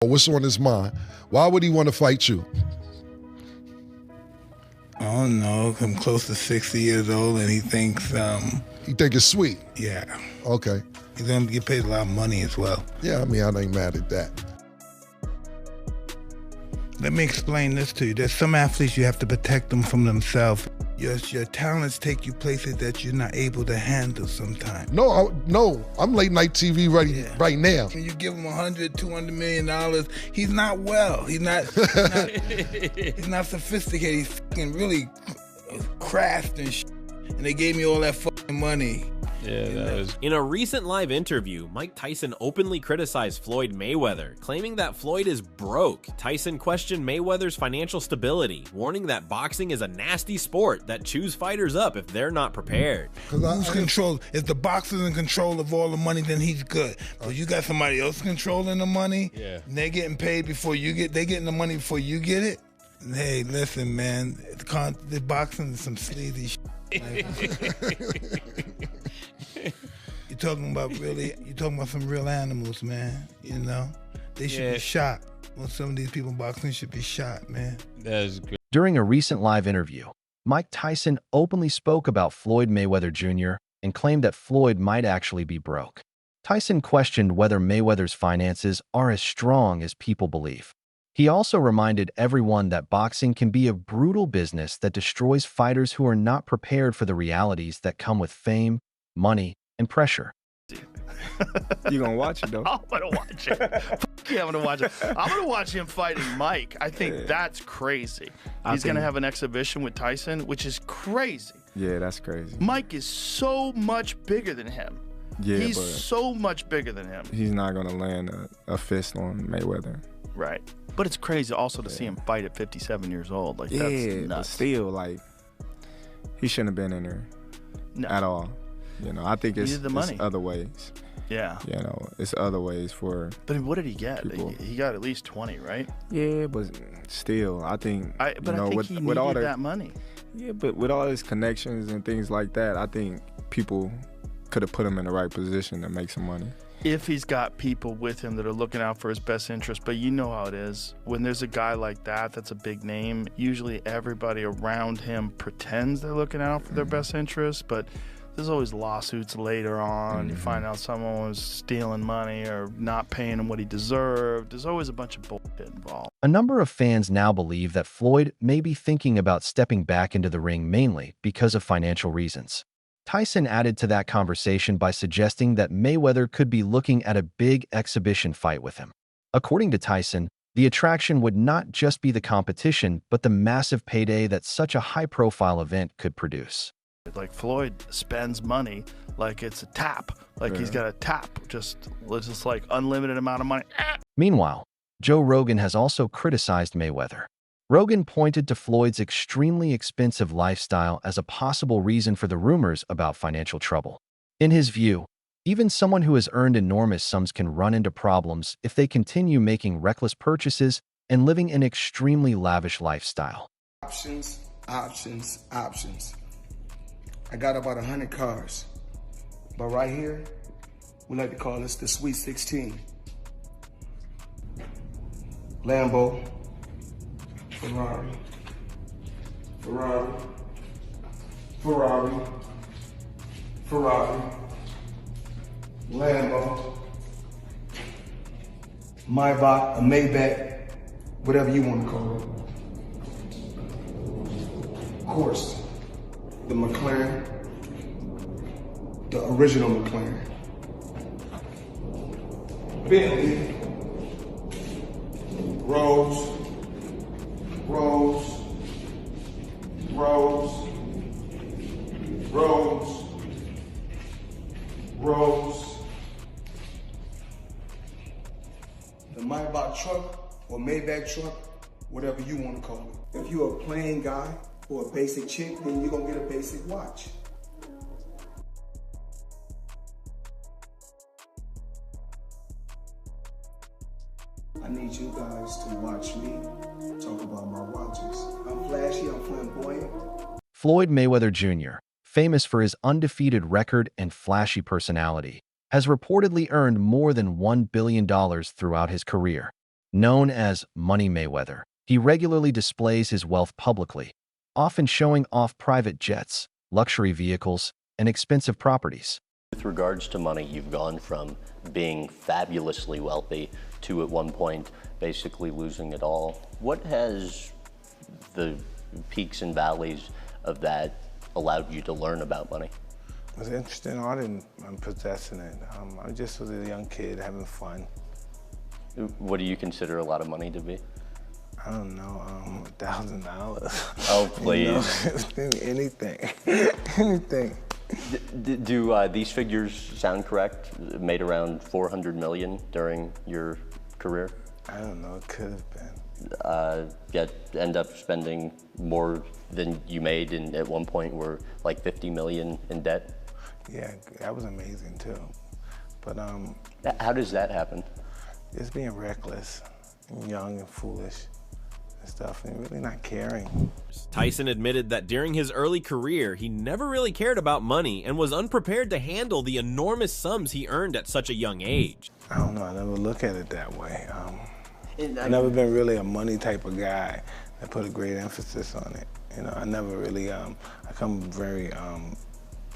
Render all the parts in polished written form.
What's on his mind? Why would he want to fight you? I don't know. I'm close to 60 years old, and he thinks, You think it's sweet? yeah, Okay. he's going to get paid a lot of money as well. Yeah, I mean, I ain't mad at that. Let me explain this to you. There's some athletes you have to protect them from themselves. Your talents take you places that you're not able to handle sometimes. No, I'm late night TV ready right now. Can you give him $100, $200 million? He's not well. He's not he's not sophisticated. He's fucking really craft and shit. And they gave me all that fucking money. Yeah, that was... In a recent live interview, Mike Tyson openly criticized Floyd Mayweather, claiming that Floyd is broke. Tyson questioned Mayweather's financial stability, warning that boxing is a nasty sport that chews fighters up if they're not prepared. Who's control? If the boxer's in control of all the money, then he's good. But you got somebody else controlling the money, Yeah. and they're getting paid before you get. They getting the money before you get it. Hey, listen, man, the boxing is some sleazy shit. You're talking about some real animals, man. You know, they should be shot. Well, some of these people in boxing should be shot, man. That is good. During a recent live interview, Mike Tyson openly spoke about Floyd Mayweather Jr. and claimed that Floyd might actually be broke. Tyson questioned whether Mayweather's finances are as strong as people believe. He also reminded everyone that boxing can be a brutal business that destroys fighters who are not prepared for the realities that come with fame, money, and pressure. You gonna watch it though? I'm gonna watch it. Fuck yeah, I'm gonna watch it. I'm gonna watch him fighting Mike. I think that's crazy. He's gonna have an exhibition with Tyson, which is crazy. Yeah, that's crazy. Mike is so much bigger than him. Yeah, he's but so much bigger than him. he's not gonna land a fist on Mayweather. Right. But it's crazy also to see him fight at 57 years old. Like, that's But nuts. still, like, he shouldn't have been in there No. at all. You know, I think it's, needed the money. it's other ways. Yeah. You know, it's other ways for. But what did he get? People. He got at least 20, right? Yeah, but still, I think. I think he needed all that money. Yeah, but with all his connections and things like that, I think people could have put him in the right position to make some money. If he's got people with him that are looking out for his best interest. But you know how it is. When there's a guy like that, that's a big name, usually everybody around him pretends they're looking out for their best interest, but there's always lawsuits later on. You find out someone was stealing money or not paying him what he deserved. There's always a bunch of bullshit involved. A number of fans now believe that Floyd may be thinking about stepping back into the ring mainly because of financial reasons. Tyson added to that conversation by suggesting that Mayweather could be looking at a big exhibition fight with him. According to Tyson, the attraction would not just be the competition, but the massive payday that such a high-profile event could produce. Like, Floyd spends money like it's a tap. Like he's got a tap, just like unlimited amount of money. Meanwhile, Joe Rogan has also criticized Mayweather. Rogan pointed to Floyd's extremely expensive lifestyle as a possible reason for the rumors about financial trouble. In his view, even someone who has earned enormous sums can run into problems if they continue making reckless purchases and living an extremely lavish lifestyle. Options, options, options. I got about 100 cars, but right here, we like to call this the Sweet 16. Lambo, Ferrari, Ferrari, Ferrari, Ferrari, Lambo, Maybach, a Maybach, whatever you want to call it. Of course, the McLaren, the original McLaren. Bentley, Rolls, Rolls, Rolls, Rolls, Rolls. The Maybach truck or Maybach truck, whatever you want to call it. If you're a plain guy or a basic chick, then you're gonna get a basic watch. I need you guys to watch me talk about my watches. I'm flashy, I'm flamboyant. Floyd Mayweather Jr., famous for his undefeated record and flashy personality, has reportedly earned more than $1 billion throughout his career. Known as Money Mayweather, he regularly displays his wealth publicly, often showing off private jets, luxury vehicles, and expensive properties. With regards to money, you've gone from being fabulously wealthy to at one point basically losing it all. What has the peaks and valleys of that allowed you to learn about money? It was interesting. I didn't possessing it. I just was a young kid having fun. What do you consider a lot of money to be? I don't know, $1,000. Oh, please. You know, anything, anything. Do these figures sound correct? Made around 400 million during your career? I don't know, it could have been. Yet end up spending more than you made, and at one point were like 50 million in debt? Yeah, that was amazing too. But how does that happen? Just being reckless, and young and foolish and stuff, and really not caring. Tyson admitted that during his early career, he never really cared about money and was unprepared to handle the enormous sums he earned at such a young age. I don't know, I never look at it that way. I've never been really a money type of guy. I put a great emphasis on it. You know, I never really, I come very,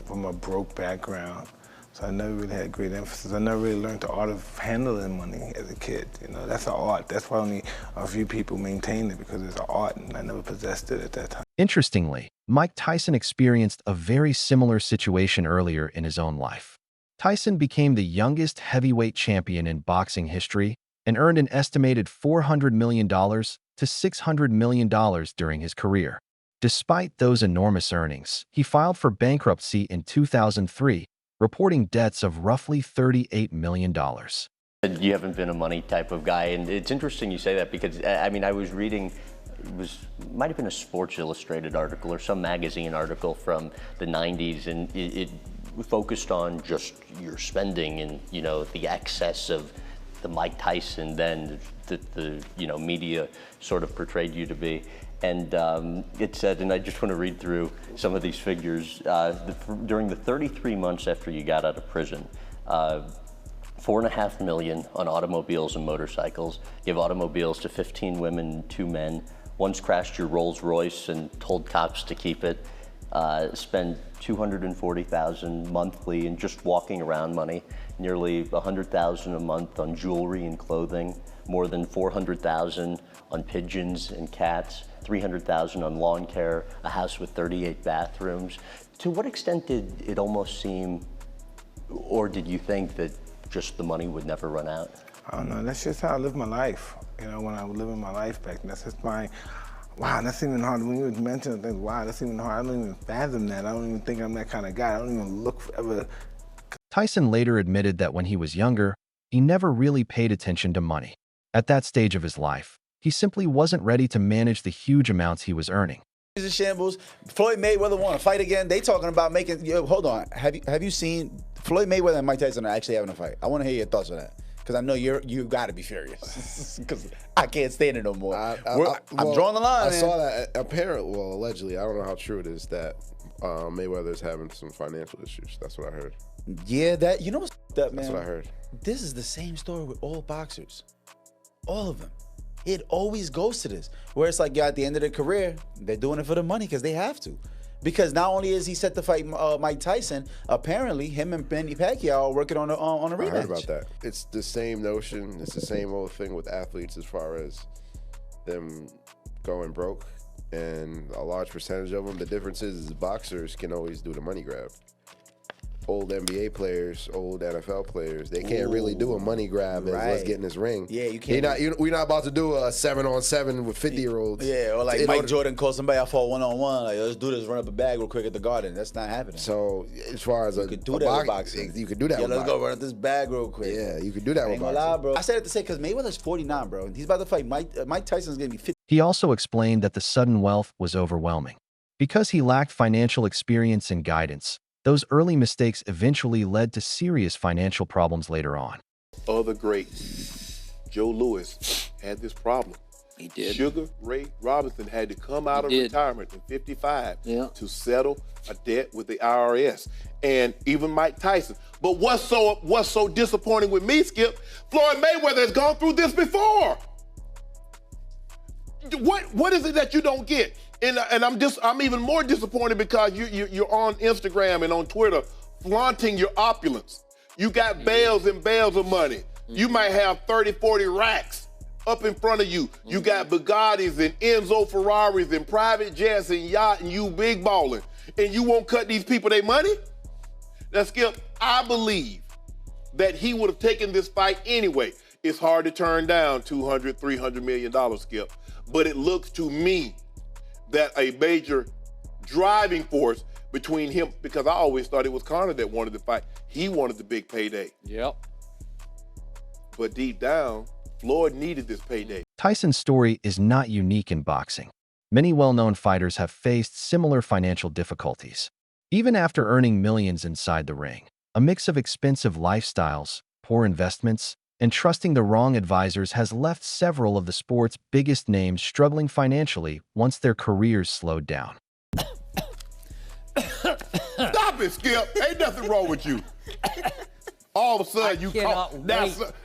from a broke background, so I never really had great emphasis. I never really learned the art of handling money as a kid. You know, that's an art. That's why only a few people maintain it, because it's an art, and I never possessed it at that time. Interestingly, Mike Tyson experienced a very similar situation earlier in his own life. Tyson became the youngest heavyweight champion in boxing history and earned an estimated $400 million to $600 million during his career. Despite those enormous earnings, he filed for bankruptcy in 2003, reporting debts of roughly $38 million. You haven't been a money type of guy, and it's interesting you say that because, I mean, I was reading, might have been a Sports Illustrated article or some magazine article from the 90s, and it focused on just your spending and, you know, the excess of the Mike Tyson then the you know, media sort of portrayed you to be. And it said, and I just want to read through some of these figures. During the 33 months after you got out of prison, $4.5 million on automobiles and motorcycles, give automobiles to 15 women and 2 men, once crashed your Rolls Royce and told cops to keep it, spend $240,000 monthly in just walking around money, nearly $100,000 a month on jewelry and clothing, more than $400,000 on pigeons and cats, $300,000 on lawn care, a house with 38 bathrooms. To what extent did it almost seem, or did you think that just the money would never run out? I don't know, that's just how I live my life. You know, when I was living my life back then, that's just my, wow, that's even hard. When you mention things, wow, that's even hard. I don't even fathom that. I don't even think I'm that kind of guy. I don't even look for ever. Tyson later admitted that when he was younger, he never really paid attention to money. At that stage of his life, he simply wasn't ready to manage the huge amounts he was earning. He's in shambles. Floyd Mayweather want to fight again. They talking about making. Yo, hold on. Have you seen Floyd Mayweather and Mike Tyson are actually having a fight? I want to hear your thoughts on that, because I know you got to be furious. Because I can't stand it no more. I'm drawing the line. I saw that apparently, well, allegedly. I don't know how true it is that Mayweather's having some financial issues. That's what I heard. Yeah, that, you know what's up, man? That's what I heard. This is the same story with all boxers. All of them. It always goes to this, where it's like, yeah, at the end of their career, they're doing it for the money because they have to. Because not only is he set to fight Mike Tyson, apparently him and Pacquiao are working on a rematch. I heard about that. It's the same notion. It's the same old thing with athletes as far as them going broke, and a large percentage of them. The difference is boxers can always do the money grab. Old NBA players, old NFL players, they can't really do a money grab as let's get in this ring. Yeah, you can't. We're not about to do a 7-on-7 with 50-year-olds. Yeah, or like Mike Jordan calls somebody out for a 1-on-1. Like, let's do this, run up a bag real quick at the Garden. That's not happening. So as far as you could do that with boxing. You could do that with let's go run up this bag real quick. Yeah, you could do that with boxing. Lie, bro. I said it to say because Mayweather's 49, bro. He's about to fight Mike Tyson's going to be 50. He also explained that the sudden wealth was overwhelming. Because he lacked financial experience and guidance, those early mistakes eventually led to serious financial problems later on. Other greats, Joe Louis had this problem. He did. Sugar Ray Robinson had to come out of retirement in 55 to settle a debt with the IRS, and even Mike Tyson. But what's so disappointing with me, Skip? Floyd Mayweather has gone through this before. what is it that you don't get? And I'm even more disappointed because you're on Instagram and on Twitter flaunting your opulence. You got bales and bales of money. You might have 30, 40 racks up in front of you. You got Bugattis and Enzo Ferraris and private jets and yacht, and you big balling. And you won't cut these people their money? Now, Skip, I believe that he would have taken this fight anyway. It's hard to turn down $200, $300 million, Skip. But it looks to me that a major driving force between him, because I always thought it was Conor that wanted the fight. He wanted the big payday. Yep. But deep down, Floyd needed this payday. Tyson's story is not unique in boxing. Many well-known fighters have faced similar financial difficulties. Even after earning millions inside the ring, a mix of expensive lifestyles, poor investments, and trusting the wrong advisors has left several of the sport's biggest names struggling financially once their careers slowed down. Stop it, Skip. Ain't nothing wrong with you. All of a sudden, you call.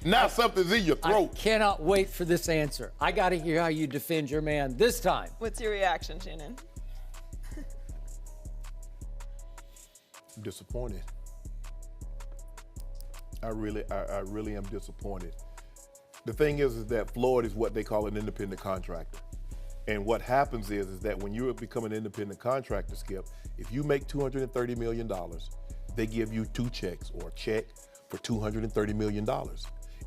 Now something's in your throat. I cannot wait for this answer. I got to hear how you defend your man this time. What's your reaction, Shannon? I'm disappointed. I really am disappointed. The thing is that Floyd is what they call an independent contractor. And what happens is that when you become an independent contractor, Skip, if you make $230 million, they give you 2 checks or a check for $230 million.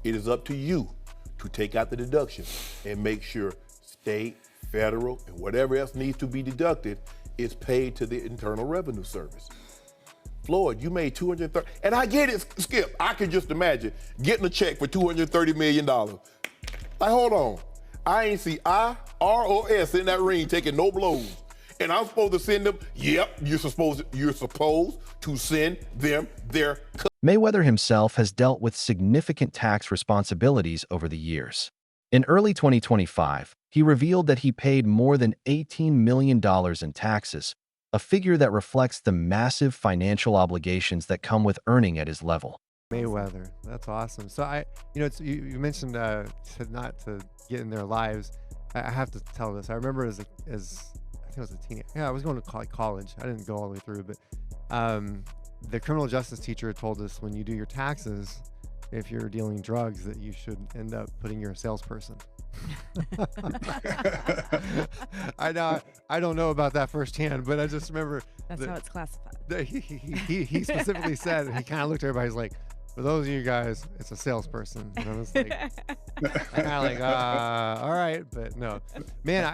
It is up to you to take out the deduction and make sure state, federal, and whatever else needs to be deducted is paid to the Internal Revenue Service. Floyd, you made $230, and I get it, Skip. I can just imagine getting a check for $230 million. Like, hold on. I ain't see I, R, or S in that ring taking no blows. And I'm supposed to send them, yep, you're supposed to send them their cut. Mayweather himself has dealt with significant tax responsibilities over the years. In early 2025, he revealed that he paid more than $18 million in taxes, a figure that reflects the massive financial obligations that come with earning at his level. Mayweather, that's awesome. So you mentioned not to get in their lives. I have to tell this. I remember as I think I was a teenager. Yeah, I was going to college. I didn't go all the way through, but the criminal justice teacher told us when you do your taxes, if you're dealing drugs, that you should end up putting your salesperson. I don't know about that firsthand, but I just remember that's how it's classified. He specifically said, and he kind of looked at everybody. He's like, for those of you guys, it's a salesperson. And I was like, all right, but no, man,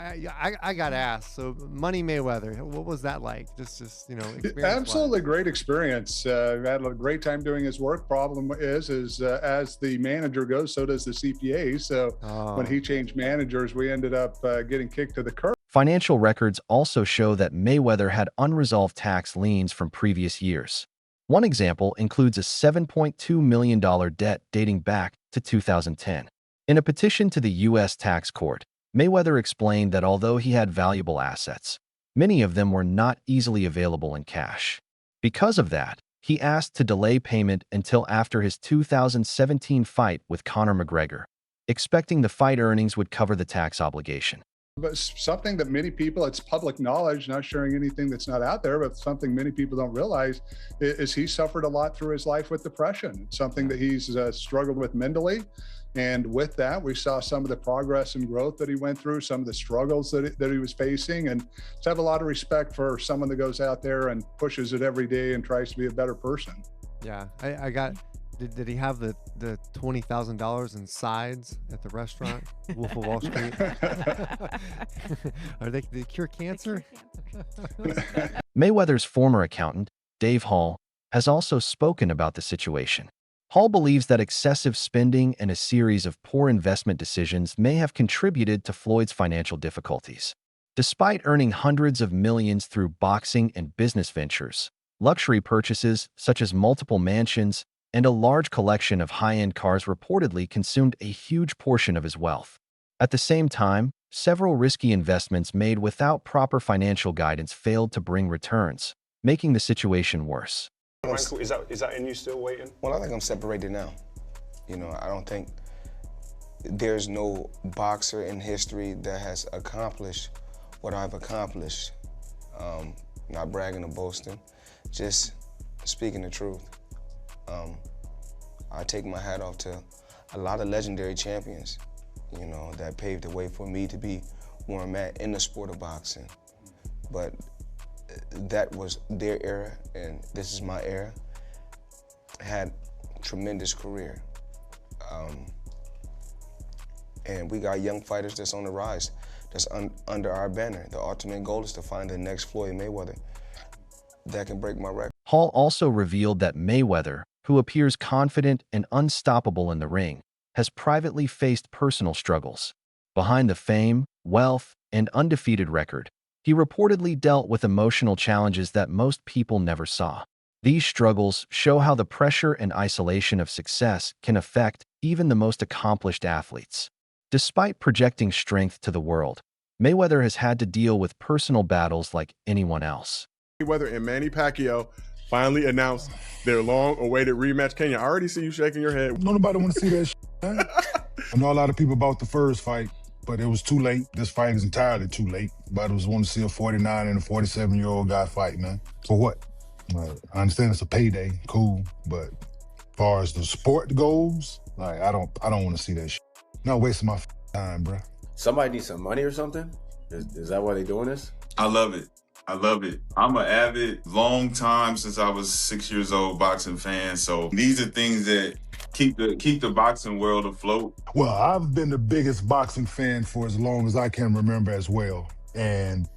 I got asked. So Money Mayweather, what was that like? Just Absolutely great experience. Had a great time doing his work. Problem is as the manager goes, so does the CPA. So when he changed managers, we ended up getting kicked to the curb. Financial records also show that Mayweather had unresolved tax liens from previous years. One example includes a $7.2 million debt dating back to 2010. In a petition to the U.S. tax court, Mayweather explained that although he had valuable assets, many of them were not easily available in cash. Because of that, he asked to delay payment until after his 2017 fight with Conor McGregor, expecting the fight earnings would cover the tax obligation. But something that many people, it's public knowledge, not sharing anything that's not out there, but something many people don't realize is he suffered a lot through his life with depression. It's something that he's struggled with mentally. And with that, we saw some of the progress and growth that he went through, some of the struggles that he was facing. And to have a lot of respect for someone that goes out there and pushes it every day and tries to be a better person. Yeah, I got... Did he have the $20,000 in sides at the restaurant, Wolf of Wall Street? Are they cure cancer? Mayweather's former accountant, Dave Hall, has also spoken about the situation. Hall believes that excessive spending and a series of poor investment decisions may have contributed to Floyd's financial difficulties. Despite earning hundreds of millions through boxing and business ventures, luxury purchases such as multiple mansions and a large collection of high-end cars reportedly consumed a huge portion of his wealth. At the same time, several risky investments made without proper financial guidance failed to bring returns, making the situation worse. Michael, is that in you still waiting? Well, I think I'm separated now. I don't think There's no boxer in history that has accomplished what I've accomplished. Not bragging or boasting, just speaking the truth. I take my hat off to a lot of legendary champions, you know, that paved the way for me to be where I'm at in the sport of boxing. But that was their era, and this is my era. Had a tremendous career. And we got young fighters that's on the rise, that's under our banner. The ultimate goal is to find the next Floyd Mayweather that can break my record. Hall also revealed that Mayweather, who appears confident and unstoppable in the ring, has privately faced personal struggles. Behind the fame, wealth, and undefeated record, he reportedly dealt with emotional challenges that most people never saw. These struggles show how the pressure and isolation of success can affect even the most accomplished athletes. Despite projecting strength to the world, Mayweather has had to deal with personal battles like anyone else. Mayweather and Manny Pacquiao finally announced their long-awaited rematch. Kenya, I already see you shaking your head. Nobody want to see that shit, man. I know a lot of people bought the first fight, but it was too late. This fight is entirely too late. But I was wanting to see a 49 and a 47-year-old guy fight, man. For what? I understand it's a payday, cool, but as far as the sport goes, like I don't want to see that shit. Not wasting my time, bro. Somebody needs some money or something? Is that why they doing this? I love it. I love it. I'm an avid, long time since I was 6 years old boxing fan. So these are things that keep the boxing world afloat. Well, I've been the biggest boxing fan for as long as I can remember as well, and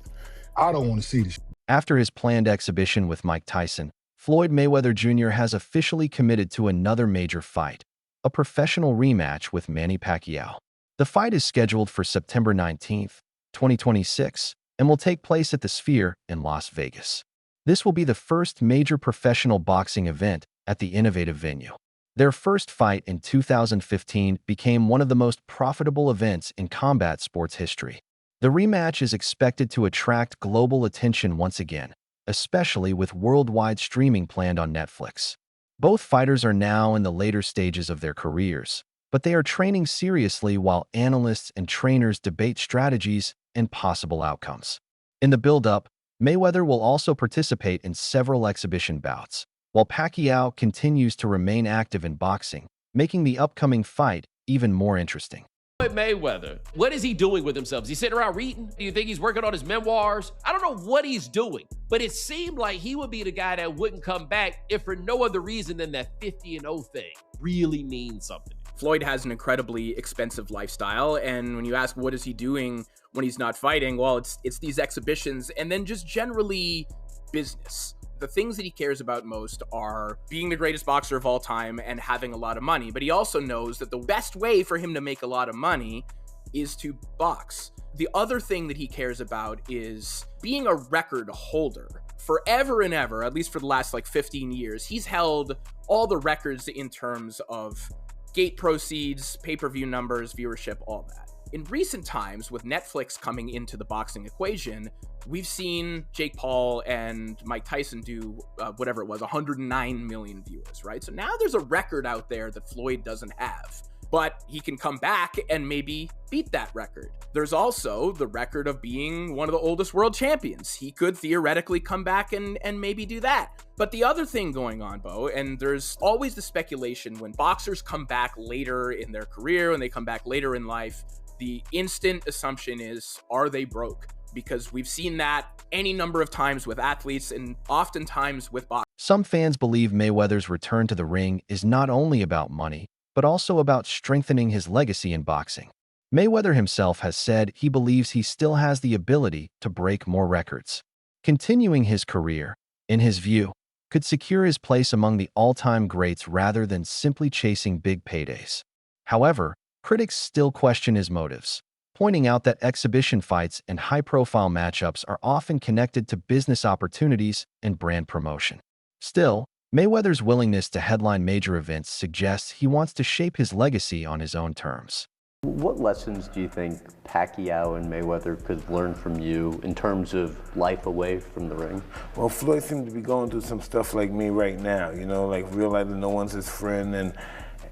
I don't want to see this shit. After his planned exhibition with Mike Tyson, Floyd Mayweather Jr. has officially committed to another major fight, a professional rematch with Manny Pacquiao. The fight is scheduled for September 19, 2026, and will take place at the Sphere in Las Vegas. This will be the first major professional boxing event at the innovative venue. Their first fight in 2015 became one of the most profitable events in combat sports history. The rematch is expected to attract global attention once again, especially with worldwide streaming planned on Netflix. Both fighters are now in the later stages of their careers, but they are training seriously while analysts and trainers debate strategies and possible outcomes. In the build-up, Mayweather will also participate in several exhibition bouts, while Pacquiao continues to remain active in boxing, making the upcoming fight even more interesting. Floyd Mayweather, what is he doing with himself? Is he sitting around reading? Do you think he's working on his memoirs? I don't know what he's doing, but it seemed like he would be the guy that wouldn't come back if for no other reason than that 50-0 thing really means something. Floyd has an incredibly expensive lifestyle, and when you ask what is he doing when he's not fighting, well, it's these exhibitions and then just generally business. The things that he cares about most are being the greatest boxer of all time and having a lot of money. But he also knows that the best way for him to make a lot of money is to box. The other thing that he cares about is being a record holder. Forever and ever, at least for the last 15 years, he's held all the records in terms of gate proceeds, pay-per-view numbers, viewership, all that. In recent times, with Netflix coming into the boxing equation, we've seen Jake Paul and Mike Tyson do whatever it was, 109 million viewers, right? So now there's a record out there that Floyd doesn't have, but he can come back and maybe beat that record. There's also the record of being one of the oldest world champions. He could theoretically come back and maybe do that. But the other thing going on, Bo, and there's always the speculation when boxers come back later in their career, when they come back later in life, the instant assumption is, are they broke? Because we've seen that any number of times with athletes and oftentimes with boxers. Some fans believe Mayweather's return to the ring is not only about money, but also about strengthening his legacy in boxing. Mayweather himself has said he believes he still has the ability to break more records. Continuing his career, in his view, could secure his place among the all-time greats rather than simply chasing big paydays. However, critics still question his motives, pointing out that exhibition fights and high-profile matchups are often connected to business opportunities and brand promotion. Still, Mayweather's willingness to headline major events suggests he wants to shape his legacy on his own terms. What lessons do you think Pacquiao and Mayweather could learn from you in terms of life away from the ring? Well, Floyd seems to be going through some stuff like me right now, realizing no one's his friend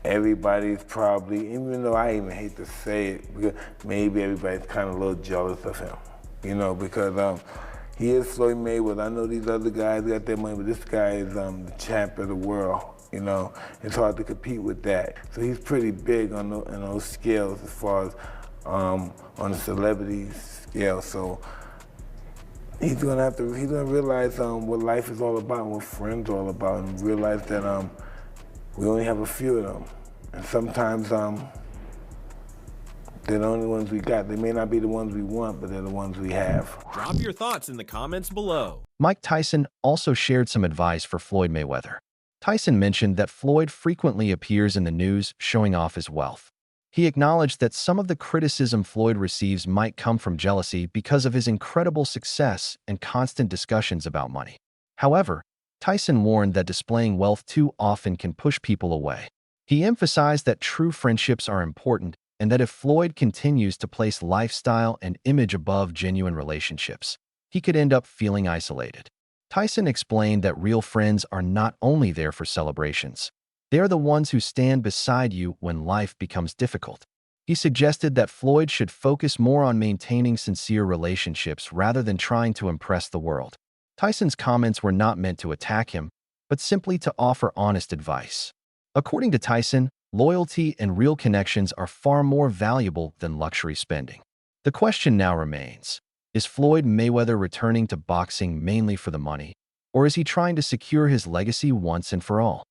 everybody's probably, even though I even hate to say it, because maybe everybody's kind of a little jealous of him, you know, because he is Floyd Mayweather. I know these other guys got their money, but this guy is the champ of the world. You know, it's hard to compete with that. So he's pretty big on those scales as far as on the celebrity scale. So he's gonna realize what life is all about, what friends are all about, and realize that we only have a few of them. And sometimes they're the only ones we got. They may not be the ones we want, but they're the ones we have. Drop your thoughts in the comments below. Mike Tyson also shared some advice for Floyd Mayweather. Tyson mentioned that Floyd frequently appears in the news showing off his wealth. He acknowledged that some of the criticism Floyd receives might come from jealousy because of his incredible success and constant discussions about money. However, Tyson warned that displaying wealth too often can push people away. He emphasized that true friendships are important and that if Floyd continues to place lifestyle and image above genuine relationships, he could end up feeling isolated. Tyson explained that real friends are not only there for celebrations. They are the ones who stand beside you when life becomes difficult. He suggested that Floyd should focus more on maintaining sincere relationships rather than trying to impress the world. Tyson's comments were not meant to attack him, but simply to offer honest advice. According to Tyson, loyalty and real connections are far more valuable than luxury spending. The question now remains, is Floyd Mayweather returning to boxing mainly for the money, or is he trying to secure his legacy once and for all?